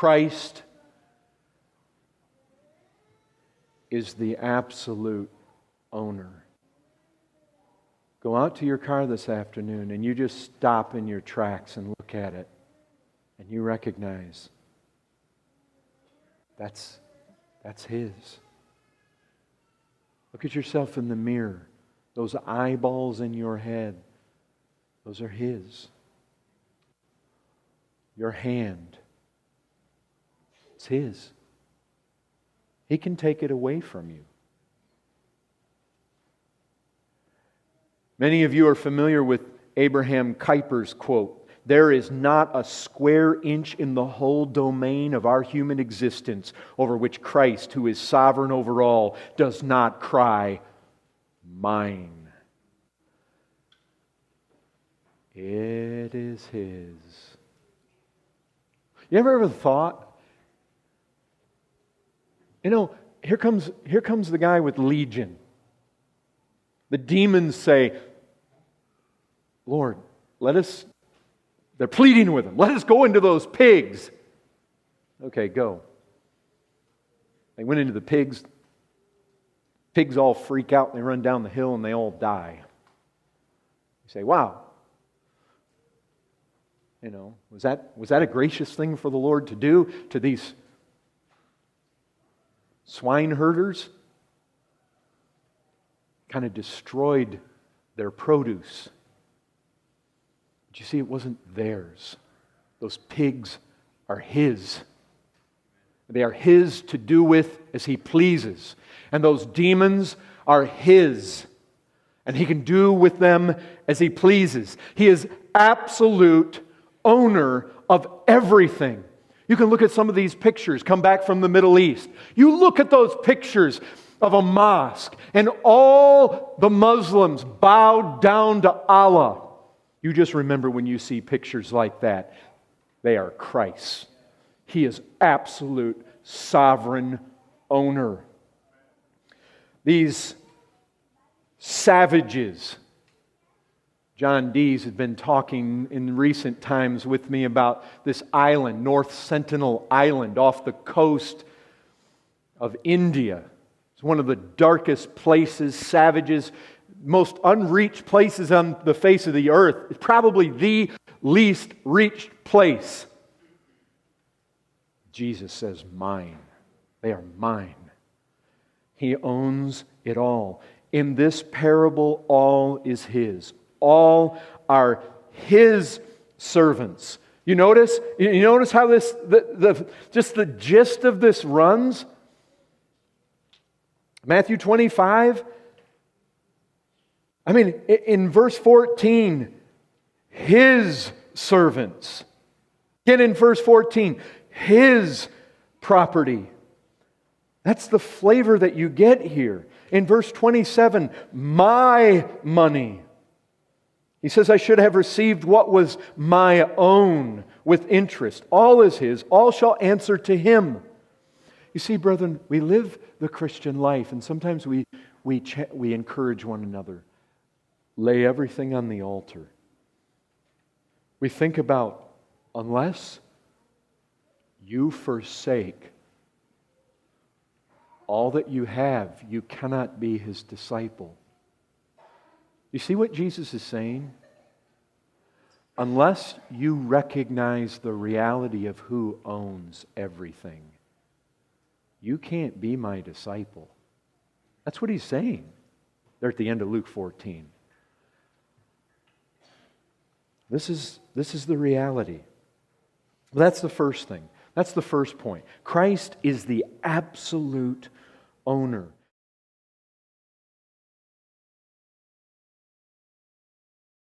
Christ is the absolute owner. Go out to your car this afternoon and you just stop in your tracks and look at it. And you recognize that's His. Look at yourself in the mirror. Those eyeballs in your head, those are His. Your hand, it's His. He can take it away from you. Many of you are familiar with Abraham Kuyper's quote, "There is not a square inch in the whole domain of our human existence over which Christ, who is sovereign over all, does not cry, 'Mine.'" It is His. You ever thought, here comes the guy with Legion. The demons say, "Lord, they're pleading with him. Let us go into those pigs." Okay, go. They went into the pigs. Pigs all freak out and they run down the hill and they all die. You say, wow. Was that a gracious thing for the Lord to do to these swine herders? Kind of destroyed their produce. But you see, it wasn't theirs. Those pigs are His. They are His to do with as He pleases. And those demons are His. And He can do with them as He pleases. He is absolute owner of everything. You can look at some of these pictures, come back from the Middle East. You look at those pictures of a mosque, and all the Muslims bowed down to Allah. You just remember when you see pictures like that, they are Christ's. He is absolute sovereign owner. These savages, John Dees has been talking in recent times with me about this island, North Sentinel Island, off the coast of India. It's one of the darkest places, savages, most unreached places on the face of the earth. It's probably the least reached place. Jesus says, mine. They are mine. He owns it all. In this parable, all is His. All are His servants. You notice how this just the gist of this runs? Matthew 25. In verse 14, His servants. Again in verse 14, His property. That's the flavor that you get here. In verse 27, my money. He says, I should have received what was my own with interest. All is His. All shall answer to Him. You see, brethren, we live the Christian life, and sometimes we encourage one another. Lay everything on the altar. We think about, unless you forsake all that you have, you cannot be His disciple. You see what Jesus is saying? Unless you recognize the reality of who owns everything, you can't be my disciple. That's what He's saying there at the end of Luke 14. This is the reality. That's the first thing. That's the first point. Christ is the absolute owner.